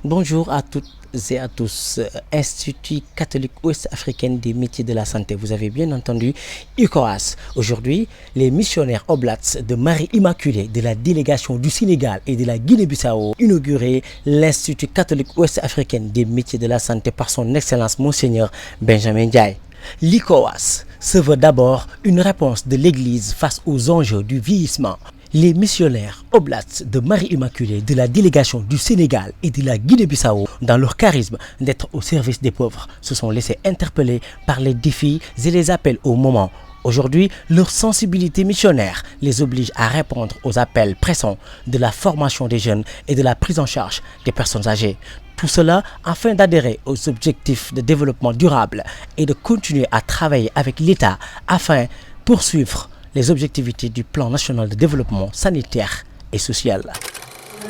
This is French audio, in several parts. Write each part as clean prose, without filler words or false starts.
Bonjour à toutes et à tous. Institut catholique ouest-africain des métiers de la santé. Vous avez bien entendu ICOAS. Aujourd'hui, les missionnaires Oblats de Marie Immaculée de la délégation du Sénégal et de la Guinée-Bissau inauguré l'Institut catholique ouest-africain des métiers de la santé par son Excellence Monseigneur Benjamin Ndiaye. L'ICOAS se veut d'abord une réponse de l'Église face aux enjeux du vieillissement. Les missionnaires Oblats de Marie Immaculée de la délégation du Sénégal et de la Guinée-Bissau, dans leur charisme d'être au service des pauvres, se sont laissés interpeller par les défis et les appels au moment. Aujourd'hui, leur sensibilité missionnaire les oblige à répondre aux appels pressants de la formation des jeunes et de la prise en charge des personnes âgées. Tout cela afin d'adhérer aux objectifs de développement durable et de continuer à travailler avec l'État afin de poursuivre les objectivités du plan national de développement sanitaire et social. Au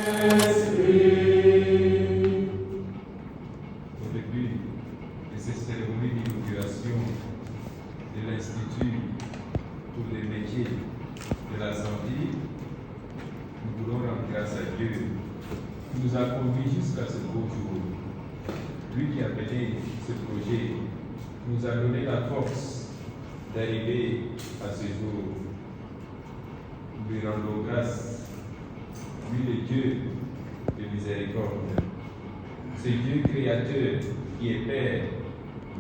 début de cette cérémonie d'inauguration de l'Institut pour les métiers de la santé, nous voulons rendre grâce à Dieu qui nous a conduits jusqu'à ce beau jour. Lui qui a mené ce projet, nous a donné la force d'arriver à ce jour. Nous lui rendons grâce, lui le Dieu de miséricorde. Ce Dieu créateur qui est Père,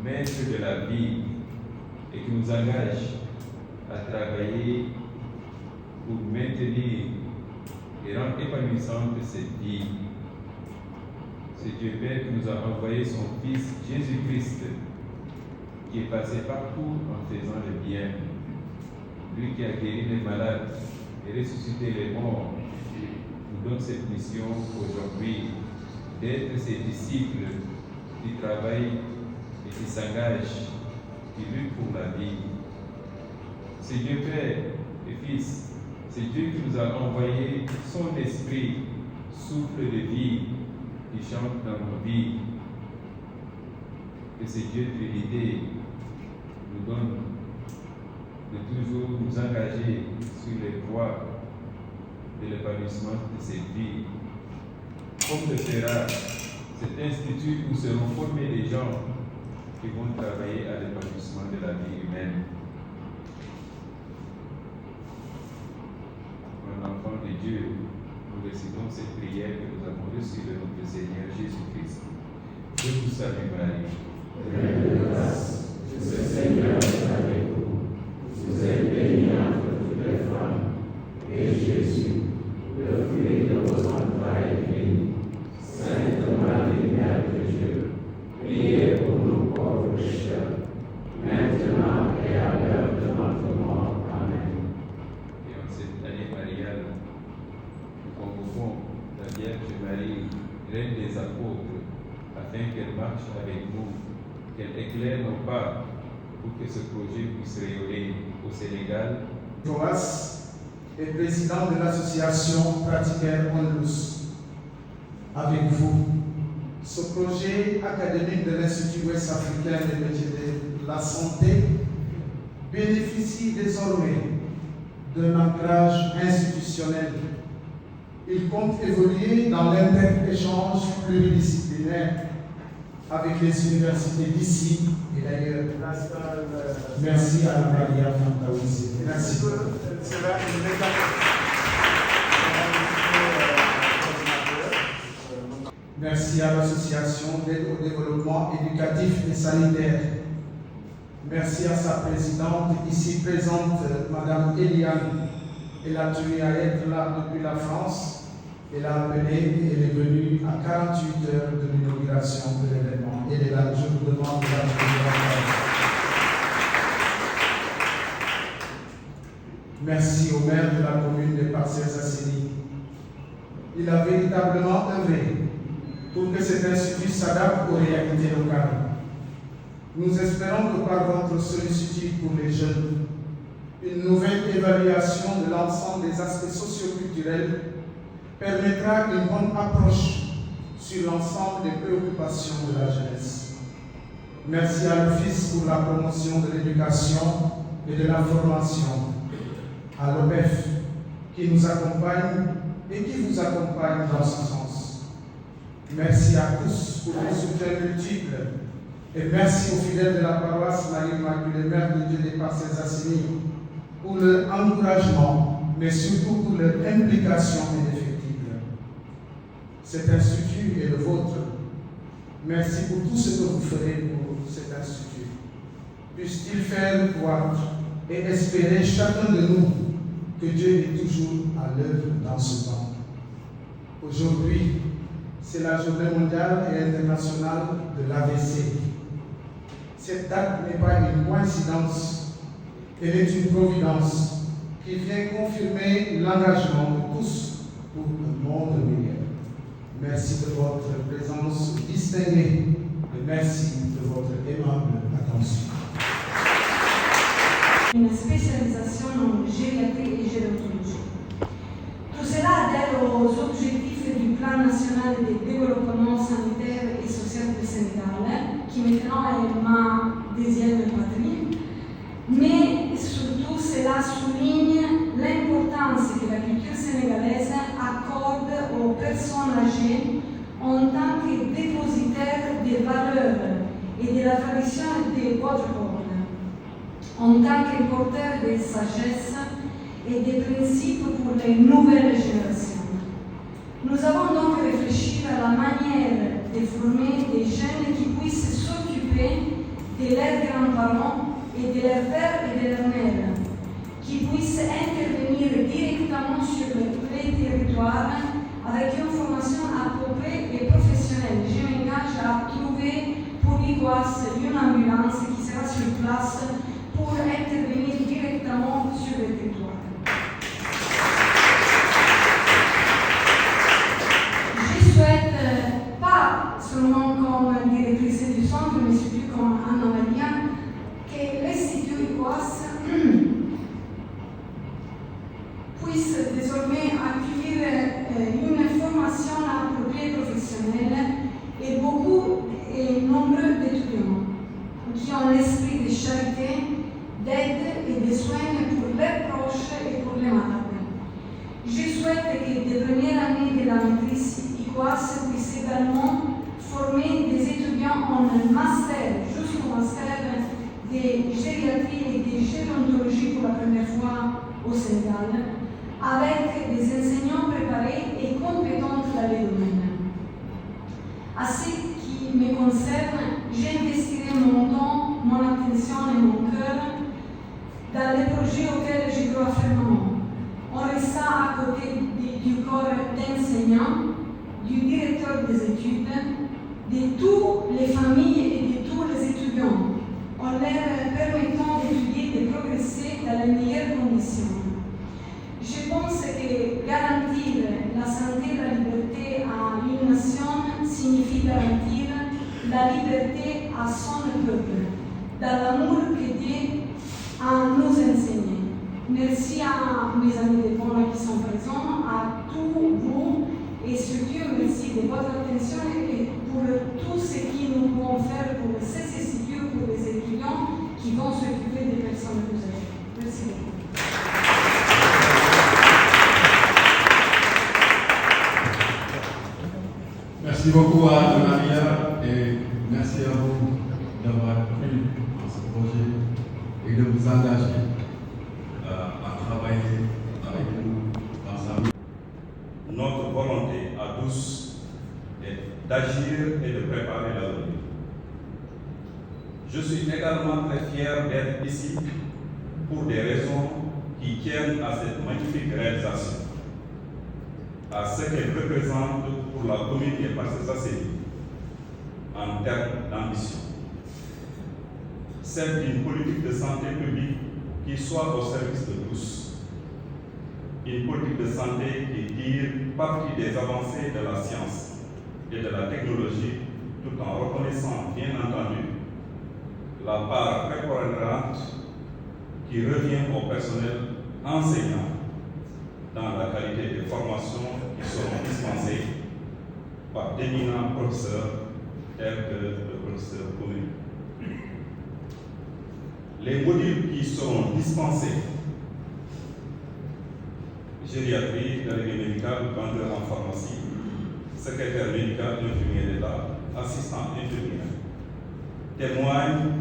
Maître de la vie et qui nous engage à travailler pour maintenir et rendre épanouissante cette vie. Ce Dieu Père qui nous a envoyé son Fils Jésus-Christ, qui est passé partout en faisant le bien. Lui qui a guéri les malades et ressuscité les morts, nous donne cette mission aujourd'hui d'être ses disciples qui travaillent et qui s'engagent, qui luttent pour la vie. C'est Dieu Père et Fils, c'est Dieu qui nous a envoyé son esprit, souffle de vie, qui chante dans nos vies. Et c'est Dieu Trinité nous donne de toujours nous engager sur les voies de l'épanouissement de cette vie. Comme le fera cet institut où seront formés des gens qui vont travailler à l'épanouissement de la vie humaine. En enfant de Dieu, nous récitons cette prière que nous avons reçue de notre Seigneur Jésus-Christ. Je vous salue Marie. Pleine de grâce, le Seigneur est avec vous. Vous êtes bénie entre toutes les femmes, et Jésus, le fruit de vos entrailles, est béni. Sainte Marie, Mère de Dieu, priez pour nous pauvres pécheurs, maintenant et à l'heure de notre mort. Amen. Et en cette année mariale, nous convoquons la Vierge Marie, Reine des apôtres, afin qu'elle marche avec nous, qu'elle éclaire nos pas pour que ce projet puisse rayonner au Sénégal. Thomas est président de l'association Pratiquaire Onlus. Avec vous, ce projet académique de l'Institut ouest-africain des métiers de la santé bénéficie désormais d'un ancrage institutionnel. Il compte évoluer dans l'inter-échange pluridisciplinaire avec les universités d'ici et d'ailleurs. Merci à Maria Fantaouzi. Merci. Merci à l'association d'aide au développement éducatif et sanitaire. Merci à sa présidente, ici présente, Madame Eliane. Elle a tenu à être là depuis la France. Elle a appelé et elle est venue à 48 heures de l'inauguration de l'événement. Elle est là, je vous demande de l'applaudir. Merci au maire de la commune de Parcelles-Asseni. Il a véritablement œuvré pour que cet institut s'adapte aux réalités locales. Nous espérons que par votre sollicitude pour les jeunes, une nouvelle évaluation de l'ensemble des aspects socioculturels permettra une bonne approche sur l'ensemble des préoccupations de la jeunesse. Merci à l'Office pour la promotion de l'éducation et de la formation, à l'OPEF qui nous accompagne et qui vous accompagne dans ce sens. Merci à tous pour vos soutiens multiples. Et merci aux fidèles de la paroisse Marie-Immaculée, Mère de Dieu des Parcelles Assainies, pour leur encouragement, mais surtout pour leur implication indéfectible. Cet institut est le vôtre. Merci pour tout ce que vous ferez pour cet institut. Puisse-t-il faire croire et espérer chacun de nous que Dieu est toujours à l'œuvre dans ce temps. Aujourd'hui, c'est la journée mondiale et internationale de l'AVC. Cette date n'est pas une coïncidence, elle est une providence qui vient confirmer l'engagement de tous pour un monde meilleur. Merci de votre présence distinguée et merci de votre aimable attention. Une spécialisation en gériatrie et gérontologie. Tout cela adhère aux objectifs du Plan national de développement sanitaire et social du Sénégal, qui maintenant est ma deuxième patrie, mais surtout cela souligne l'importance que la culture sénégalaise accorde aux personnes âgées en tant que dépositaires des valeurs et de la tradition de votre peuple, en tant que porteur de sagesse et des principes pour les nouvelles générations. Nous avons donc réfléchi à la manière de former des jeunes qui puissent s'occuper de leurs grands-parents et de leurs pères et de leurs mères, qui puissent intervenir directement sur les territoires avec une formation appropriée et professionnelle. Je m'engage à trouver pour l'ICOAS une ambulance qui sera sur place pour intervenir directement sur le territoire. Je souhaite, pas seulement comme directrice du centre, mais surtout comme Anna-Maria, que l'Institut ICOAS puisse désormais accueillir une formation appropriée professionnelle et beaucoup et nombreux d'étudiants qui ont l'esprit de charité, d'aide et de soins pour leurs proches et pour les malades. Je souhaite que les premières années de la maîtrise ICOAS puissent également former des étudiants en master, jusqu'au master de gériatrie et de gérontologie pour la première fois au Sénégal, avec des enseignants préparés et compétents dans les domaines. À ce qui me concerne, j'investirai mon temps, mon attention et mon cœur dans les projets auxquels je crois fermement. On resta à côté du corps d'enseignants, du directeur des études, de toutes les familles et de tous les étudiants, en leur permettant d'étudier et de progresser dans les meilleures conditions. Je pense que garantir la santé et la liberté à une nation signifie garantir la liberté à son peuple, dans l'amour que Dieu a nous enseigné. Merci à mes amis de Pona qui sont présents, à tous vous, et surtout merci de votre attention et pour tout ce que nous pouvons faire pour ces instituts, pour les étudiants qui vont s'occuper des personnes plus âgées. Merci beaucoup. Merci beaucoup à Anna-Maria et merci à vous d'avoir cru en ce projet et de vous engager à travailler avec nous ensemble. Notre volonté à tous est d'agir et de préparer l'avenir. Je suis également très fier d'être ici pour des raisons qui tiennent à cette magnifique réalisation, à ce qu'elle représente pour la commune des Parcelles Assainies en termes d'ambition. Celle d'une politique de santé publique qui soit au service de tous. Une politique de santé qui tire parti des avancées de la science et de la technologie, tout en reconnaissant, bien entendu, la part prépondérante qui revient au personnel enseignant dans la qualité des formations qui seront dispensées par d'éminents professeurs tels que le professeur Koumé. Les modules qui seront dispensés, gériatrie, délégué médical, vendeur en pharmacie, secrétaire médical, infirmier d'État, assistant infirmier, témoigne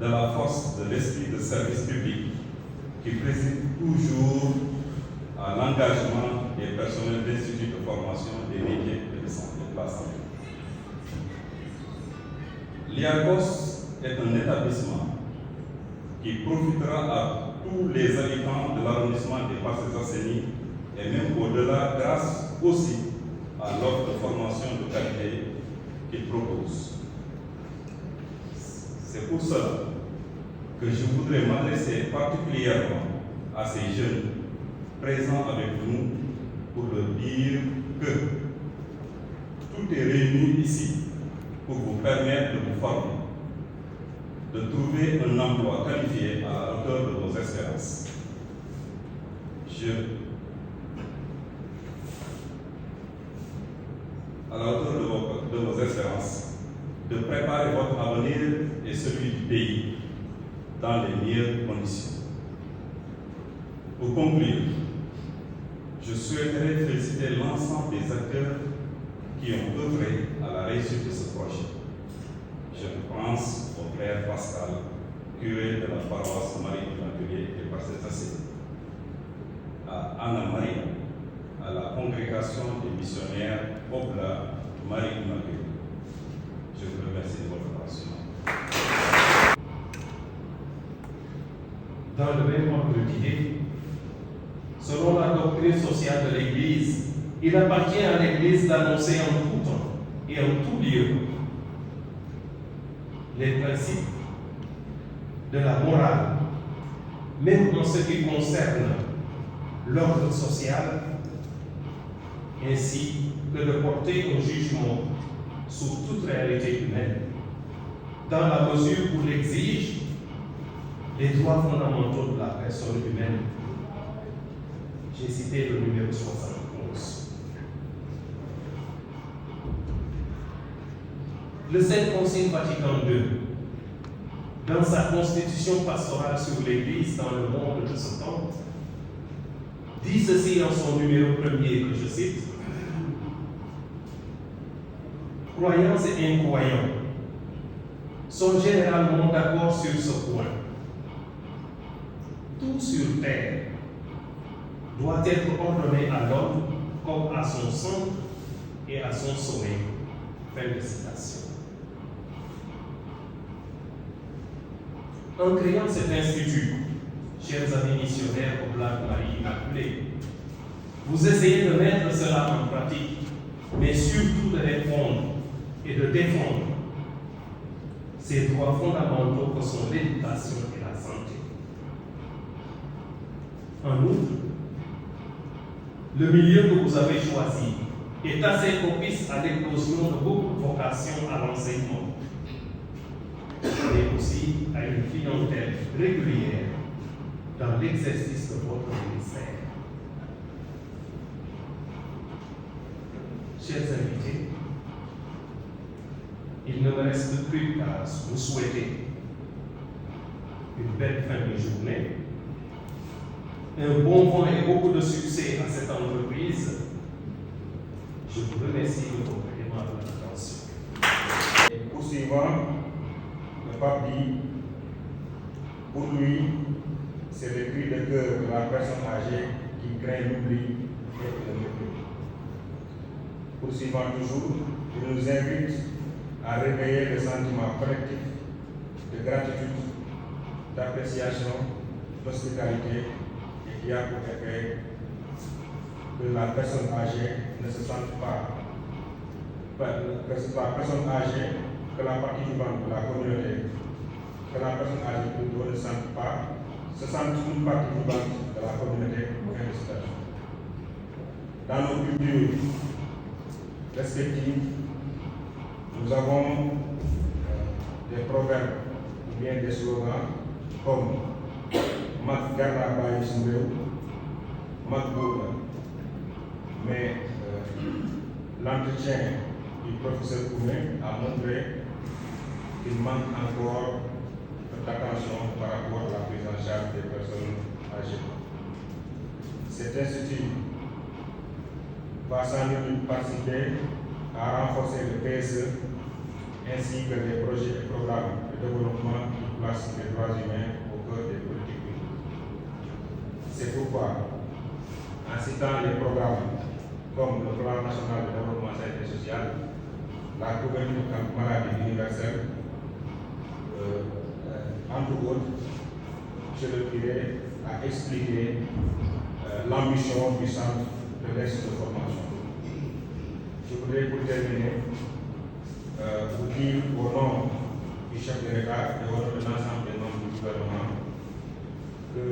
de la force de l'esprit de service public qui préside toujours à l'engagement des personnels d'instituts de formation des métiers de la santé. L'IACOS est un établissement qui profitera à tous les habitants de l'arrondissement des Parcelles Assainies et même au-delà grâce aussi à l'offre de formation de qualité qu'il propose. C'est pour cela que je voudrais m'adresser particulièrement à ces jeunes présents avec nous pour leur dire que tout est réuni ici pour vous permettre de vous former, de trouver un emploi qualifié à la hauteur de vos espérances. À la hauteur de vos espérances, de préparer votre avenir et celui du pays dans les meilleures conditions. Pour conclure, je souhaiterais féliciter l'ensemble des acteurs qui ont œuvré à la réussite de ce projet. Je pense au frère Pascal, curé de la paroisse Marie-Immaculée des Parcelles Assainies, à Anna-Maria, à la congrégation des missionnaires Oblat Marie-Immaculée. Je vous remercie de votre attention. Dans le même ordre d'idée, selon la doctrine sociale de l'Église, il appartient à l'Église d'annoncer en tout temps et en tout lieu les principes de la morale, même en ce qui concerne l'ordre social, ainsi que de porter un jugement sur toute réalité humaine, dans la mesure où l'exigent les droits fondamentaux de la personne humaine. J'ai cité le numéro 71. Le Saint Concile Vatican II, dans sa constitution pastorale sur l'Église dans le monde de ce temps, dit ceci dans son numéro 1er que je cite: croyants et incroyants sont généralement d'accord sur ce point. Tout sur terre doit être ordonné à l'homme comme à son centre et à son sommet. Fin de citation. En créant cet institut, chers amis missionnaires Oblat Marie Immaculée, vous essayez de mettre cela en pratique, mais surtout de répondre et de défendre ces droits fondamentaux que sont l'éducation et la santé. En outre, le milieu que vous avez choisi est assez propice à l'éclosion de beaucoup de vocations à l'enseignement, mais aussi à une clientèle régulière dans l'exercice de votre ministère. Chers invités, il ne me reste plus qu'à vous souhaiter une belle fin de journée, un bon vent et beaucoup de succès à cette entreprise. Je vous remercie de votre aimable attention. Et poursuivant, le pape dit, pour lui, c'est le cri de cœur de la personne âgée qui craint l'oubli et le mépris. Poursuivant toujours, il nous invite à réveiller le sentiment collectif de gratitude, d'appréciation, d'hospitalité, et qui a pour effet que la personne âgée ne se sente pas, que la personne âgée, que la partie vivante de la communauté, que la personne âgée plutôt ne se sente une partie vivante de la communauté. Dans nos cultures respectives, nous avons des proverbes ou bien des slogans comme Mak Garna Baye Soumbeou, Mak Bourga. Mais l'entretien du professeur Koumé a montré qu'il manque encore d'attention par rapport à la prise en charge des personnes âgées. Cet institut va sans doute participer à renforcer le PSE ainsi que les projets et programmes de développement qui placent les droits humains au cœur des politiques publiques. C'est pourquoi, en citant les programmes comme le Plan national de développement sanitaire et social, la couverture maladie universelle, entre autres, je le dirai à expliquer l'ambition du centre de l'excellence de formation. Je voudrais pour terminer vous dire au nom du chef de l'État et au nom de l'ensemble des membres du gouvernement que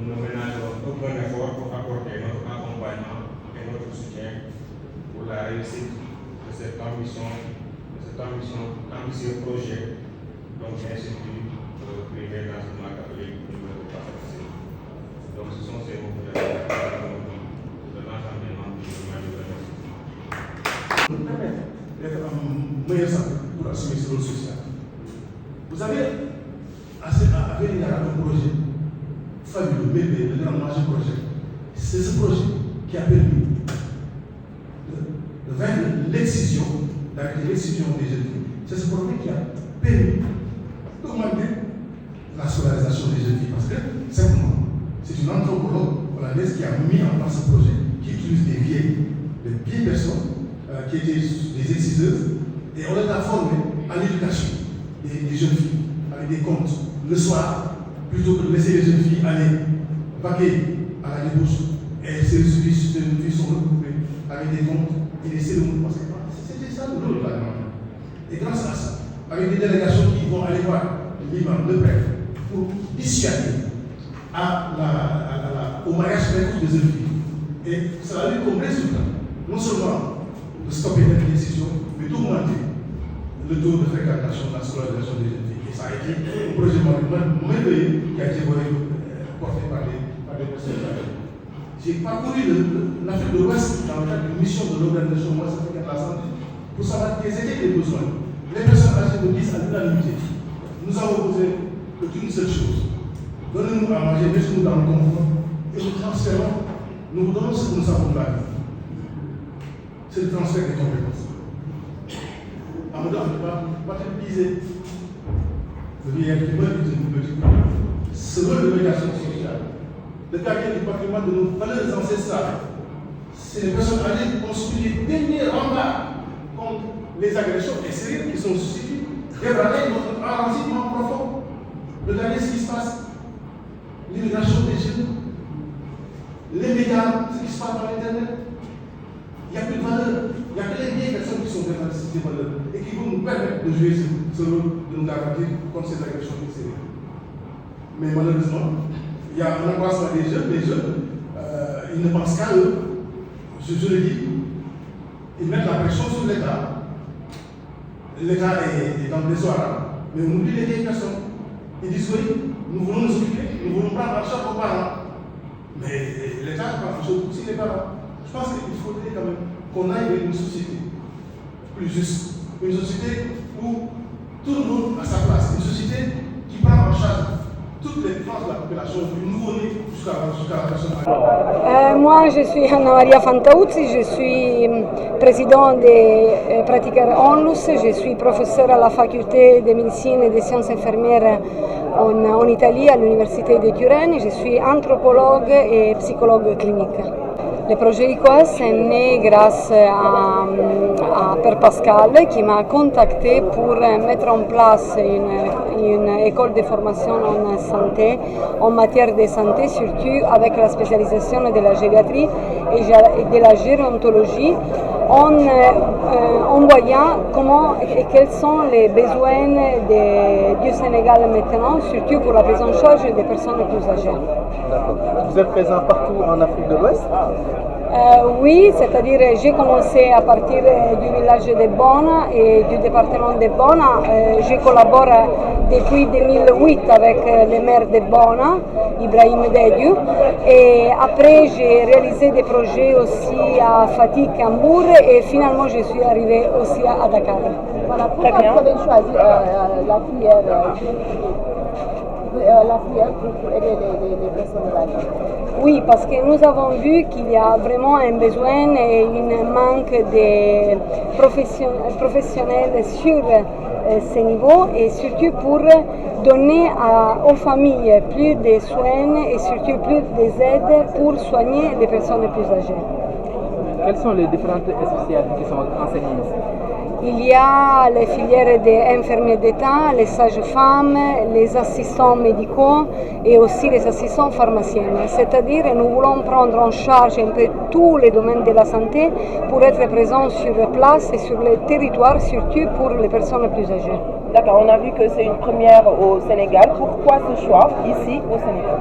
nous ne ménagerons aucun effort pour apporter notre accompagnement et notre soutien pour la réussite de cet ambitieux projet donc l'Institut privé d'enseignement catholique au niveau de Passy. Donc ce sont ces mots de l'ensemble des membres du gouvernement de nous permettre d'être un meilleur centre pour assumer ce rôle social. Vous avez il y a un projet fabuleux, merveilleux, le grand majeur projet. C'est ce projet qui a permis de vaincre l'excision, d'arrêter l'excision des jeunes filles. C'est ce projet qui a permis d'augmenter la scolarisation des jeunes filles. Parce que, simplement, c'est une anthropologue hollandaise qui a mis en place ce projet, qui utilise des vieilles personnes qui étaient des exciseuses, et on les a formés à l'éducation des jeunes filles, avec des comptes le soir, plutôt que de laisser les jeunes filles aller vaquer à la débauche. Et ces jeunes filles sont regroupées avec des comptes et des cérémonies. Parce que c'était ça le rôle de la demande. Et grâce à ça, avec des délégations qui vont aller voir l'imam, le prêtre, pour dissuader au mariage précoce des jeunes filles. Et ça a eu comme résultat, non seulement de stopper cette décision, mais d'augmenter le taux de fréquentation de la scolarisation des jeunes filles. Et ça a été un projet merveilleux qui a été porté par des personnes âgées. J'ai parcouru l'Afrique de l'Ouest dans le cadre d'une mission de l'Organisation ouest africaine de la santé pour savoir quels étaient les besoins. Les personnes âgées me disent à l'unanimité, nous avons besoin d'une seule chose. Donnez-nous à manger, mettez-nous dans le confort et nous transférons, nous vous donnons ce que nous savons de la vie. C'est le transfert des compétences. Amadou ne va pas utiliser le vieillard qui meurt du petit coup. Ce rôle de médiation sociale, le gardien du patrimoine de nos valeurs ancestrales, c'est les personnes âgées qui construisent les derniers remparts contre les agressions extérieures qui sont suscitées, débrader notre enracinement profond, regarder ce qui se passe, l'immigration des jeunes, les médias, ce qui se passe dans l'Internet. Il n'y a plus de valeur. Il n'y a que les vieilles personnes qui sont dans ces valeurs et qui vont nous permettre de jouer ce rôle, de nous garantir contre ces agressions extérieures. Mais malheureusement, il y a un embrassement des jeunes, ils ne pensent qu'à eux. Je le dis, ils mettent la pression sur l'État. L'État est dans le désordre, mais on oublie les vieilles personnes. Ils disent oui, nous voulons nous occuper, nous voulons prendre en charge nos parents. Mais l'État prend en charge aussi les parents. Je pense qu'il faudrait quand même qu'on aille vers une société plus juste, une société où tout le monde a sa place, une société qui prend en charge toutes les classes de la population, du nouveau-né jusqu'à la personne âgée. Moi, je suis Anna Maria Fantauzzi, je suis président des Pratiquaires Onlus, je suis professeur à la faculté de médecine et des sciences infirmières en Italie, à l'université de Turin, je suis anthropologue et psychologue clinique. Le projet ICOAS est né grâce à Père Pascal qui m'a contacté pour mettre en place une école de formation en santé, en matière de santé, surtout avec la spécialisation de la gériatrie et de la gérontologie, en voyant comment et quels sont les besoins du Sénégal maintenant, surtout pour la prise en charge des personnes plus âgées. D'accord. Vous êtes présent partout en Afrique de l'Ouest? Oui, c'est-à-dire j'ai commencé à partir du village de Bona et du département de Bona. Je collabore depuis 2008 avec le maire de Bona, Ibrahim Dediou. Et après, j'ai réalisé des projets aussi à Fatick, Hambourg et finalement, je suis arrivée aussi à Dakar. Voilà, pourquoi vous avez choisi la filière la filière pour aider les personnes âgées? Oui, parce que nous avons vu qu'il y a vraiment un besoin et un manque de professionnels sur ce niveau et surtout pour donner aux familles plus de soins et surtout plus d'aides pour soigner les personnes plus âgées. Quelles sont les différentes spécialités qui sont enseignées ici? Il y a les filières d'infirmiers d'État, les sages-femmes, les assistants médicaux et aussi les assistants pharmaciens. C'est-à-dire nous voulons prendre en charge un peu tous les domaines de la santé pour être présents sur place et sur le territoire, surtout pour les personnes plus âgées. D'accord, on a vu que c'est une première au Sénégal. Pourquoi ce choix ici au Sénégal?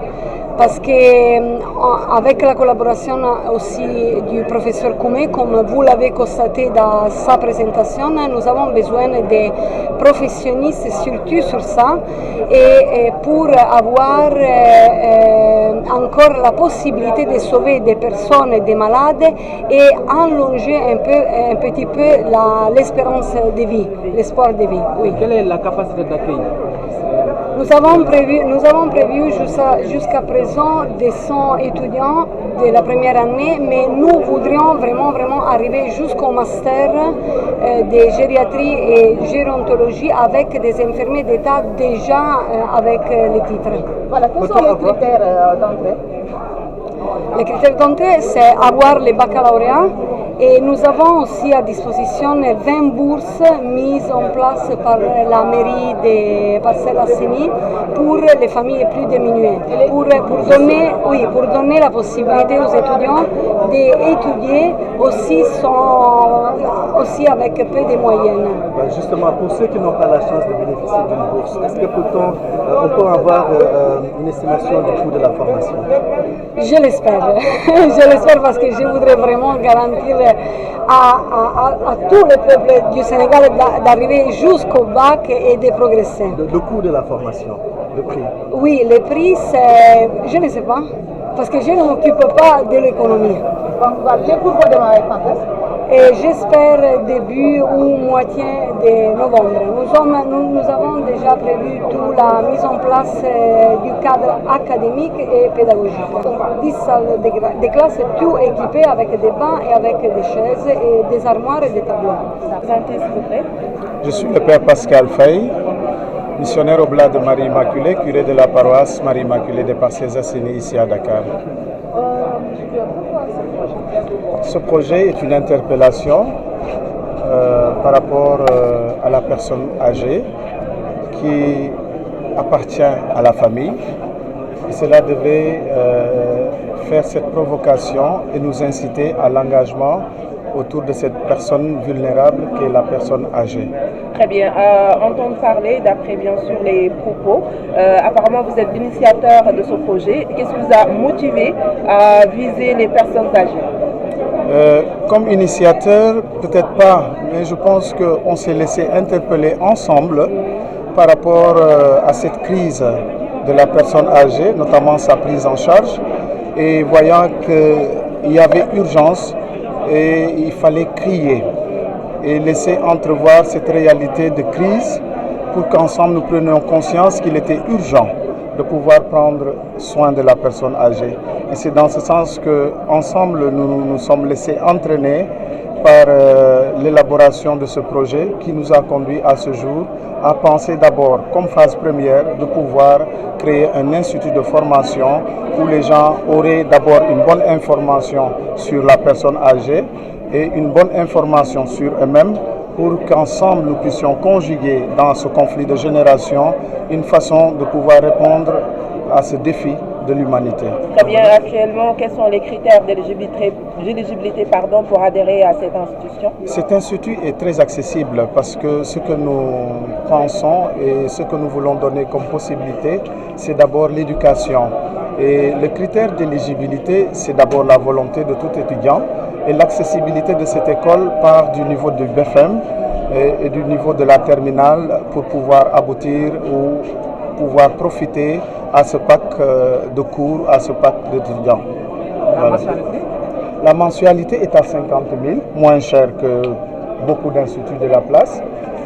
Parce qu'avec la collaboration aussi du professeur Koumé, comme vous l'avez constaté dans sa présentation, nous avons besoin de professionnels surtout sur ça et pour avoir encore la possibilité de sauver des personnes, des malades et allonger un petit peu l'espérance de vie, l'espoir de vie. Oui. Quelle est la capacité d'accueil? Nous avons prévu jusqu'à présent 200 étudiants de la première année, mais nous voudrions vraiment arriver jusqu'au master de gériatrie et gérontologie avec des infirmiers d'État déjà avec les titres. Voilà, quels sont les critères d'entrée? Les critères d'entrée, c'est avoir le baccalauréat et nous avons aussi à disposition 20 bourses mises en place par la mairie de Parcelles-Asseni pour les familles plus diminuées, pour donner la possibilité aux étudiants d'étudier aussi avec peu de moyens. Justement, pour ceux qui n'ont pas la chance de bénéficier d'une bourse, est-ce que on peut avoir une estimation du coût de la formation? Je l'espère. Je l'espère parce que je voudrais vraiment garantir à tout le peuple du Sénégal d'arriver jusqu'au bac et de progresser. Le coût de la formation, le prix? Oui, le prix, c'est... Je ne sais pas, parce que je ne m'occupe pas de l'économie. Les cours vont démarrer quand est-ce? Et j'espère début ou moitié de novembre. Nous avons déjà prévu toute la mise en place du cadre académique et pédagogique. 10 salles de classe, tout équipées avec des bancs et avec des chaises et des armoires et des tableaux. Je suis le père Pascal Faye, missionnaire oblat de Marie Immaculée, curé de la paroisse Marie Immaculée de Parcelles-Asseni ici à Dakar. Ce projet est une interpellation par rapport à la personne âgée qui appartient à la famille. Et cela devait faire cette provocation et nous inciter à l'engagement autour de cette personne vulnérable qui est la personne âgée. Très bien. Entendre parler, d'après bien sûr les propos, apparemment vous êtes l'initiateur de ce projet. Qu'est-ce qui vous a motivé à viser les personnes âgées? Comme initiateur, peut-être pas, mais je pense qu'on s'est laissé interpeller ensemble par rapport à cette crise de la personne âgée, notamment sa prise en charge, et voyant qu'il y avait urgence et il fallait crier et laisser entrevoir cette réalité de crise pour qu'ensemble nous prenions conscience qu'il était urgent de pouvoir prendre soin de la personne âgée. Et c'est dans ce sens qu'ensemble nous nous sommes laissés entraîner par l'élaboration de ce projet qui nous a conduit à ce jour à penser d'abord, comme phase première, de pouvoir créer un institut de formation où les gens auraient d'abord une bonne information sur la personne âgée et une bonne information sur eux-mêmes pour qu'ensemble nous puissions conjuguer dans ce conflit de génération une façon de pouvoir répondre à ce défi de l'humanité. Très bien. Actuellement, quels sont les critères d'éligibilité pour adhérer à cette institution? Cet institut est très accessible parce que ce que nous pensons et ce que nous voulons donner comme possibilité, c'est d'abord l'éducation. Et le critère d'éligibilité, c'est d'abord la volonté de tout étudiant. Et l'accessibilité de cette école part du niveau du BFM et du niveau de la terminale pour pouvoir aboutir ou pouvoir profiter à ce pack de cours, à ce pack d'étudiants. Voilà. La mensualité est à 50 000, moins cher que beaucoup d'instituts de la place.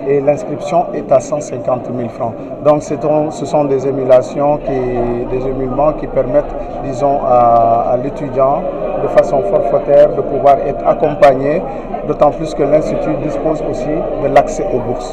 et l'inscription est à 150 000 francs. Donc ce sont des émulations, des émulements qui permettent, disons, à l'étudiant de façon forfaitaire de pouvoir être accompagné, d'autant plus que l'Institut dispose aussi de l'accès aux bourses.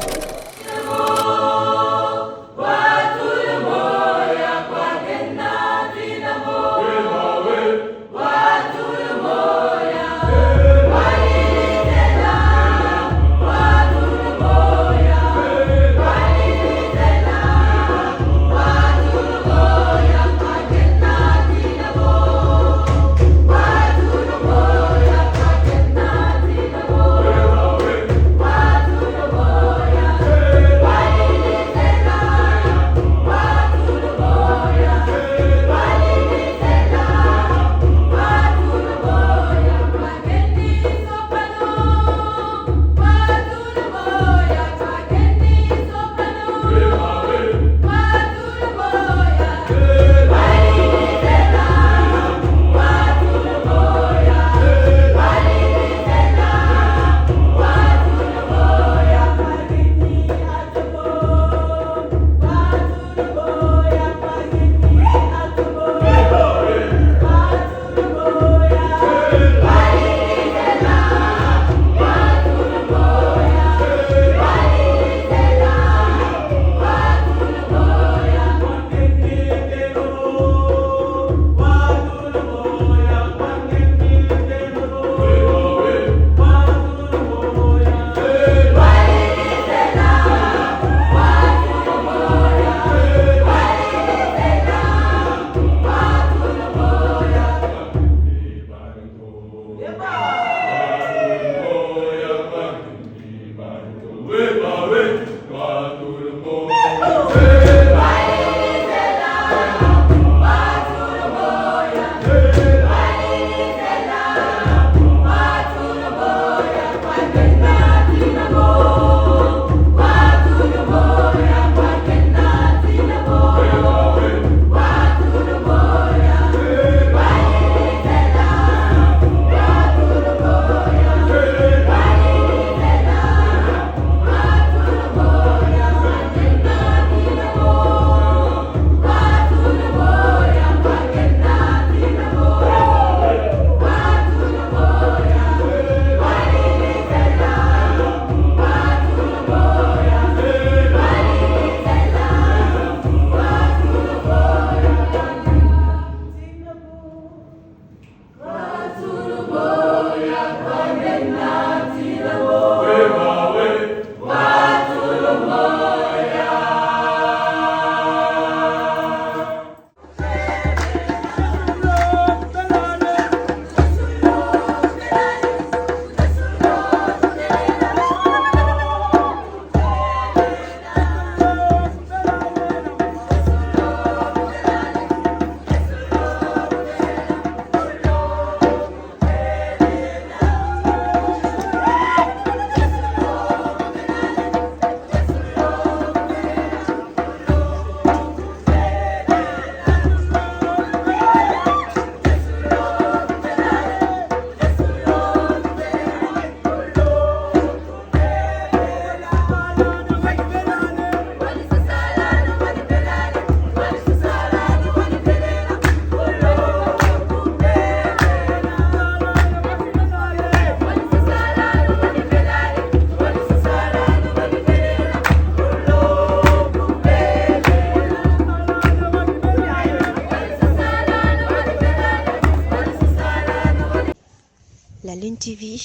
La Lune TV,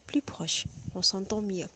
plus proche, on s'entend mieux.